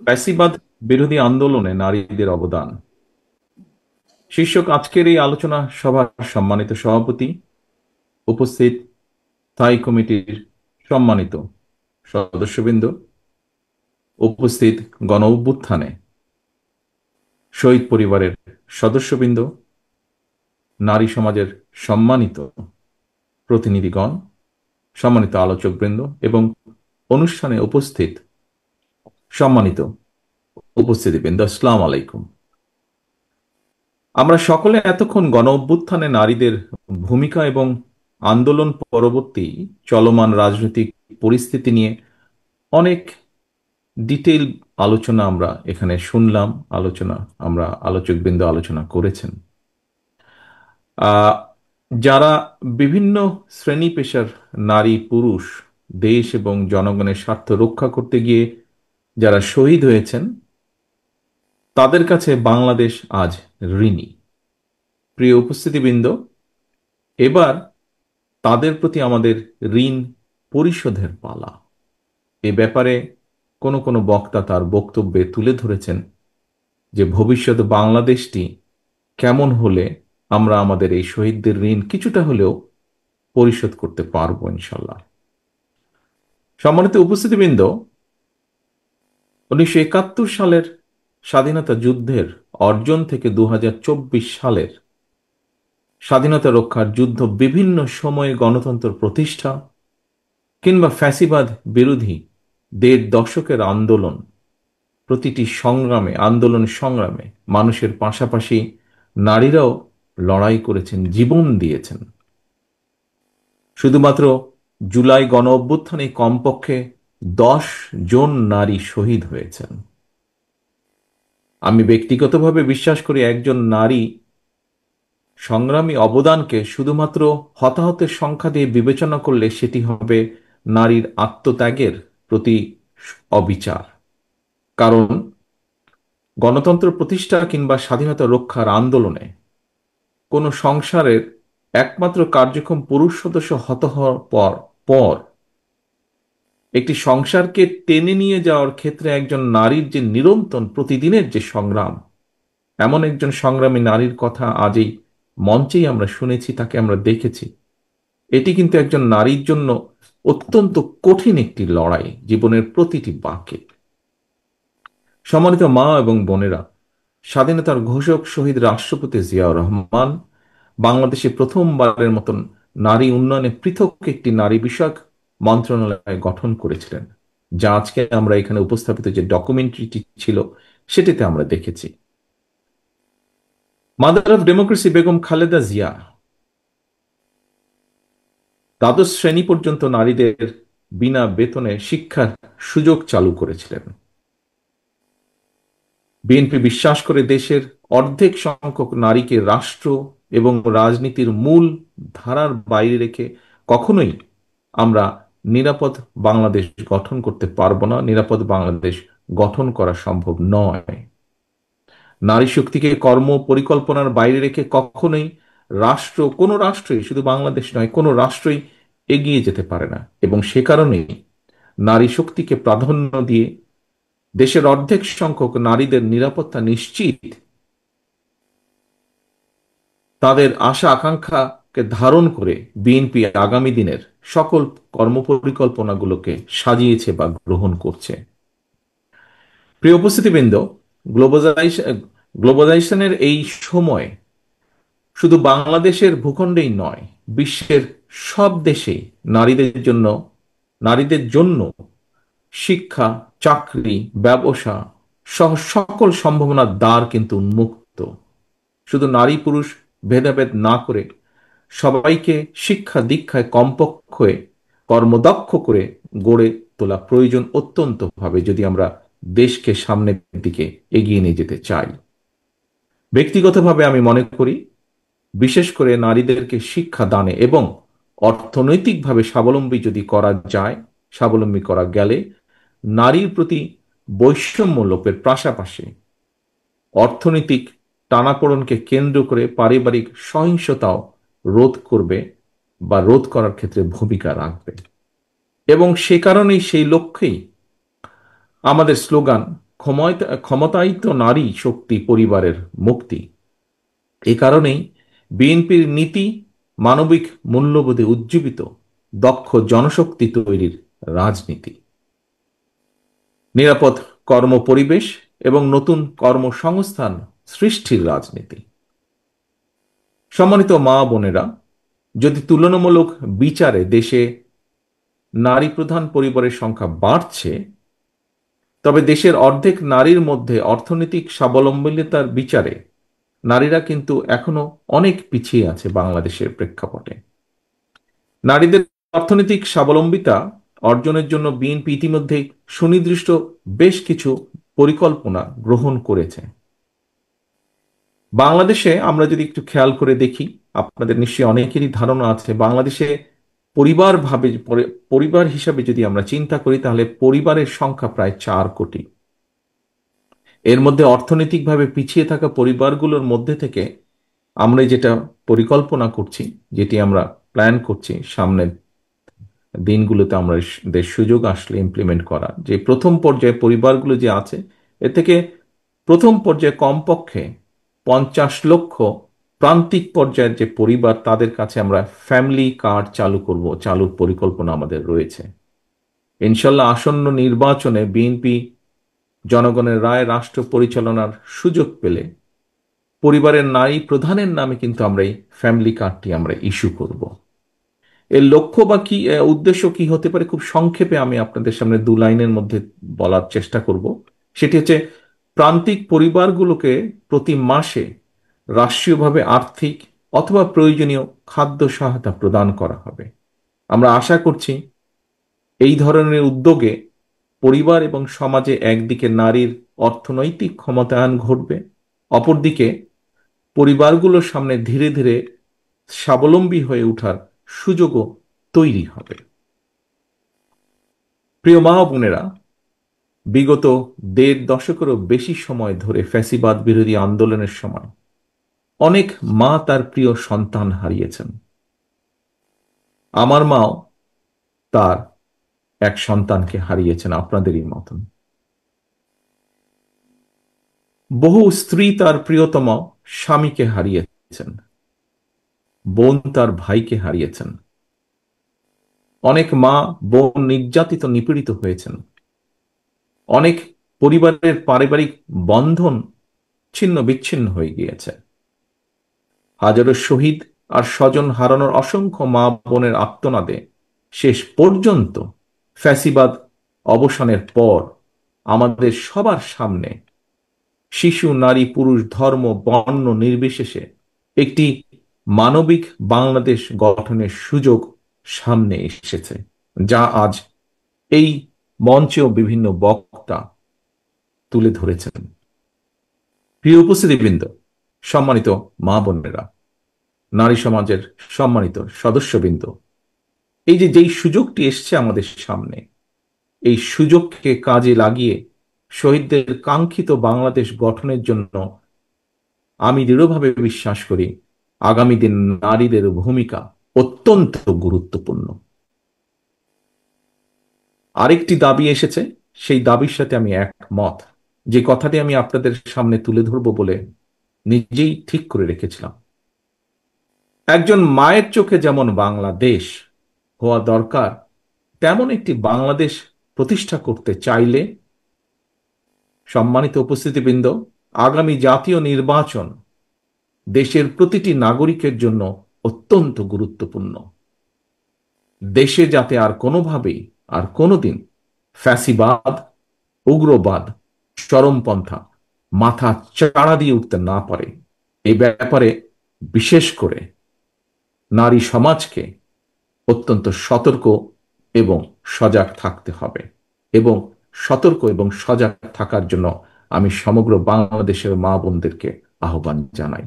ফ্যাসিবাদ বিরোধী আন্দোলনে নারীদের অবদান শীর্ষক আজকের এই আলোচনা সভার সম্মানিত সভাপতি, উপস্থিত স্থায়ী কমিটির সম্মানিত সদস্যবৃন্দ, উপস্থিত গণ অভ্যুত্থানে শহীদ পরিবারের সদস্যবৃন্দ, নারী সমাজের সম্মানিত প্রতিনিধিগণ, সম্মানিত আলোচকবৃন্দ এবং অনুষ্ঠানে উপস্থিত সম্মানিত উপস্থিতিবৃন্দ, আসসালামু আলাইকুম। আমরা সকলে এতক্ষণ গণ অভ্যুত্থানে নারীদের ভূমিকা এবং আন্দোলন পরবর্তী চলমান রাজনৈতিক পরিস্থিতি নিয়ে অনেক ডিটেইল আলোচনা আমরা এখানে শুনলাম। আমরা আলোচকবৃন্দ আলোচনা করেছেন। আহ, যারা বিভিন্ন শ্রেণী পেশার নারী পুরুষ দেশ এবং জনগণের স্বার্থ রক্ষা করতে গিয়ে যারা শহীদ হয়েছেন, তাদের কাছে বাংলাদেশ আজ ঋণী। প্রিয় উপস্থিতিবৃন্দ, এবার তাদের প্রতি আমাদের ঋণ পরিশোধের পালা। এ ব্যাপারে কোনো কোনো বক্তা তার বক্তব্যে তুলে ধরেছেন যে ভবিষ্যৎ বাংলাদেশটি কেমন হলে আমরা আমাদের এই শহীদদের ঋণ কিছুটা হলেও পরিশোধ করতে পারবো ইনশাল্লাহ। সম্মানিত উপস্থিতিবৃন্দ, 1971 সালের স্বাধীনতা যুদ্ধের অর্জন থেকে 2024 সালের স্বাধীনতা রক্ষার যুদ্ধ, বিভিন্ন সময়ে গণতন্ত্র প্রতিষ্ঠা কিংবা ফ্যাসিবাদ বিরোধী 1.5 দশকের আন্দোলন, প্রতিটি আন্দোলন সংগ্রামে মানুষের পাশাপাশি নারীরাও লড়াই করেছেন, জীবন দিয়েছেন। শুধুমাত্র জুলাই গণ অভ্যুত্থানে কমপক্ষে 10 জন নারী শহীদ হয়েছেন। আমি ব্যক্তিগতভাবে বিশ্বাস করি, একজন নারী সংগ্রামী অবদানকে শুধুমাত্র হতাহতের সংখ্যা দিয়ে বিবেচনা করলে সেটি হবে নারীর আত্মত্যাগের প্রতি অবিচার। কারণ গণতন্ত্র প্রতিষ্ঠা কিংবা স্বাধীনতা রক্ষার আন্দোলনে কোনো সংসারের একমাত্র কার্যক্ষম পুরুষ সদস্য হত হওয়ার পর পর একটি সংসারকে টেনে নিয়ে যাওয়ার ক্ষেত্রে একজন নারীর যে নিরন্তর প্রতিদিনের যে সংগ্রাম, এমন একজন সংগ্রামী নারীর কথা আজ এই মঞ্চেই আমরা শুনেছি, তাকে আমরা দেখেছি। এটি কিন্তু একজন নারীর জন্য অত্যন্ত কঠিন একটি লড়াই, জীবনের প্রতিটি বাঁকে। সম্মানিত মা এবং বোনেরা, স্বাধীনতার ঘোষক শহীদ রাষ্ট্রপতি জিয়াউর রহমান বাংলাদেশে প্রথমবারের মতন নারী উন্নয়নে পৃথক একটি নারী বিষয়ক মন্ত্রণালয় গঠন করেছিলেন, যা আজকে আমরা এখানে উপস্থাপিত যে ডকুমেন্টারিটি ছিল সেটিতে আমরা দেখেছি। Mother of democracy Begum Khaleda Zia দ্বাদশ শ্রেণী পর্যন্ত নারীদের বিনা বেতনে শিক্ষার সুযোগ চালু করেছিলেন। বিএনপি বিশ্বাস করে দেশের অর্ধেক সংখ্যক নারীকে রাষ্ট্র এবং রাজনীতির মূল ধারার বাইরে রেখে কখনোই আমরা নিরাপদ বাংলাদেশ গঠন করতে পারবো না, নিরাপদ বাংলাদেশ গঠন করা সম্ভব নয়। নারী শক্তিকে কর্ম পরিকল্পনার বাইরে রেখে কখনোই কোনো রাষ্ট্রই, শুধু বাংলাদেশ নয়, কোনো রাষ্ট্রই এগিয়ে যেতে পারে না। এবং সে কারণেই নারী শক্তিকে প্রাধান্য দিয়ে দেশের অর্ধেক সংখ্যক নারীদের নিরাপত্তা নিশ্চিত, তাদের আশা আকাঙ্ক্ষাকে ধারণ করে বিএনপি আগামী দিনের সকল কর্মপরিকল্পনাগুলোকে সাজিয়েছে বা গ্রহণ করছে। প্রিয় উপস্থিতিবৃন্দ, গ্লোবালাইজেশন গ্লোবালাইজেশনের এই সময় শুধু বাংলাদেশের ভূখণ্ডেই নয়, বিশ্বের সব দেশেই নারীদের জন্য শিক্ষা, চাকরি, ব্যবসা সহ সকল সম্ভাবনার দ্বার কিন্তু উন্মুক্ত। শুধু নারী পুরুষ ভেদাভেদ না করে সবাইকে শিক্ষা দীক্ষায় কমপক্ষে কর্মদক্ষ করে গড়ে তোলা প্রয়োজন অত্যন্ত ভাবে, যদি আমরা দেশকে সামনের দিকে এগিয়ে নিয়ে যেতে চাই। ব্যক্তিগতভাবে আমি মনে করি, বিশেষ করে নারীদেরকে শিক্ষা দানে এবং অর্থনৈতিকভাবে স্বাবলম্বী যদি করা যায়, স্বাবলম্বী করা গেলে নারীর প্রতি বৈষম্য লোপের পাশাপাশি অর্থনৈতিক টানাপোড়েনকে কেন্দ্র করে পারিবারিক সহিংসতাও রোধ করবে বা রোধ করার ক্ষেত্রে ভূমিকা রাখবে। এবং সে কারণেই, সেই লক্ষ্যেই আমাদের স্লোগান, ক্ষমতায়িত নারী শক্তি, পরিবারের মুক্তি। এ কারণেই বিএনপির নীতি মানবিক মূল্যবোধে উজ্জীবিত দক্ষ জনশক্তি তৈরির রাজনীতি, নিরাপদ কর্মপরিবেশ এবং নতুন কর্মসংস্থান সৃষ্টির রাজনীতি। সম্মানিত মা বোনেরা, যদি তুলনামূলক বিচারে দেশে নারী প্রধান পরিবারের সংখ্যা বাড়ছে, তবে দেশের অর্ধেক নারীর মধ্যে অর্থনৈতিক স্বাবলম্বিতার বিচারে নারীরা কিন্তু এখনো অনেক পিছিয়ে আছে বাংলাদেশের প্রেক্ষাপটে। নারীদের অর্থনৈতিক স্বাবলম্বিতা অর্জনের জন্য বিএনপি ইতিমধ্যেই সুনির্দিষ্ট বেশ কিছু পরিকল্পনা গ্রহণ করেছে। বাংলাদেশে আমরা যদি একটু খেয়াল করে দেখি, আপনাদের নিশ্চয়ই অনেকেরই ধারণা আছে, বাংলাদেশে পরিবার হিসাবে যদি আমরা চিন্তা করি, তাহলে পরিবারের সংখ্যা প্রায় 4 কোটি। এর মধ্যে অর্থনৈতিকভাবে পিছিয়ে থাকা পরিবারগুলোর মধ্যে থেকে আমরা যেটা পরিকল্পনা করছি, যেটি আমরা প্ল্যান করছি সামনের দিনগুলোতে আমরা দের সুযোগ আসলে ইমপ্লিমেন্ট করা, যে প্রথম পর্যায়ে পরিবারগুলো যে আছে, এ থেকে প্রথম পর্যায়ে কমপক্ষে 50 লক্ষ প্রান্তিক পর্যায়ের যে পরিবার, তাদের কাছে আমরা ফ্যামিলি কার্ড চালুর পরিকল্পনা আমাদের রয়েছে। ইনশাল্লাহ আসন্ন নির্বাচনে বিএনপি জনগণের রায় রাষ্ট্র পরিচালনার সুযোগ পেলে পরিবারের নারী প্রধানের নামে কিন্তু আমরা এই ফ্যামিলি কার্ডটি আমরা ইস্যু করব। এর লক্ষ্য বা কি, উদ্দেশ্য কি হতে পারে, খুব সংক্ষেপে আমি আপনাদের সামনে 2 লাইনের মধ্যে বলার চেষ্টা করব। সেটি হচ্ছে, প্রান্তিক পরিবারগুলোকে প্রতি মাসে রাষ্ট্রীয়ভাবে আর্থিক অথবা প্রয়োজনীয় খাদ্য সহায়তা প্রদান করা হবে। আমরা আশা করছি এই ধরনের উদ্যোগে পরিবার এবং সমাজে একদিকে নারীর অর্থনৈতিক ক্ষমতায়ন ঘটবে, অপরদিকে পরিবারগুলোর সামনে ধীরে ধীরে স্বাবলম্বী হয়ে ওঠার সুযোগও তৈরি হবে। প্রিয় মা ও বোনেরা, বিগত 1.5 দশকেরও বেশি সময় ধরে ফ্যাসিবাদ বিরোধী আন্দোলনের সময় অনেক মা তার প্রিয় সন্তান হারিয়েছেন। আমার মাও তার এক সন্তানকে হারিয়েছেন আপনাদেরই মতন। বহু স্ত্রী তার প্রিয়তম স্বামীকে হারিয়েছেন, বোন তার ভাইকে হারিয়েছেন। অনেক মা বোন নির্যাতিত নিপীড়িত হয়েছেন। অনেক পরিবারের পারিবারিক বন্ধন ছিন্ন বিচ্ছিন্ন হয়ে গিয়েছে। হাজারো শহীদ আর স্বজন হারানোর অসংখ্য মা বোনের আর্তনাদে শেষ পর্যন্ত ফ্যাসিবাদ অবসানের পর আমাদের সবার সামনে শিশু, নারী, পুরুষ, ধর্ম, বর্ণ নির্বিশেষে একটি মানবিক বাংলাদেশ গঠনের সুযোগ সামনে এসেছে, যা আজ এই মঞ্চেও বিভিন্ন বক্তা তুলে ধরেছেন। প্রিয় উপস্থিতিবৃন্দ, সম্মানিত মা বোনেরা, নারী সমাজের সম্মানিত সদস্যবৃন্দ, এই যে যেই সুযোগটি এসছে আমাদের সামনে, এই সুযোগকে কাজে লাগিয়ে শহীদদের কাঙ্ক্ষিত বাংলাদেশ গঠনের জন্য আমি দৃঢ়ভাবে বিশ্বাস করি আগামী দিন নারীদের ভূমিকা অত্যন্ত গুরুত্বপূর্ণ। আরেকটি দাবি এসেছে, সেই দাবির সাথে আমি একমত, যে কথাটি আমি আপনাদের সামনে তুলে ধরব বলে নিজেই ঠিক করে রেখেছিলাম। একজন মায়ের চোখে যেমন বাংলাদেশ হওয়া দরকার, তেমন একটি বাংলাদেশ প্রতিষ্ঠা করতে চাইলে, সম্মানিত উপস্থিতিবৃন্দ, আগামী জাতীয় নির্বাচন দেশের প্রতিটি নাগরিকের জন্য অত্যন্ত গুরুত্বপূর্ণ। দেশে যাতে আর কোনোভাবেই আর কোনোদিন ফ্যাসিবাদ, উগ্রবাদ, চরমপন্থা মাথা চাড়া দিয়ে উঠতে না পারে, এই ব্যাপারে বিশেষ করে নারী সমাজকে অত্যন্ত সতর্ক এবং সজাগ থাকতে হবে। এবং সতর্ক এবং সজাগ থাকার জন্য আমি সমগ্র বাংলাদেশের মা বোনদেরকে আহ্বান জানাই।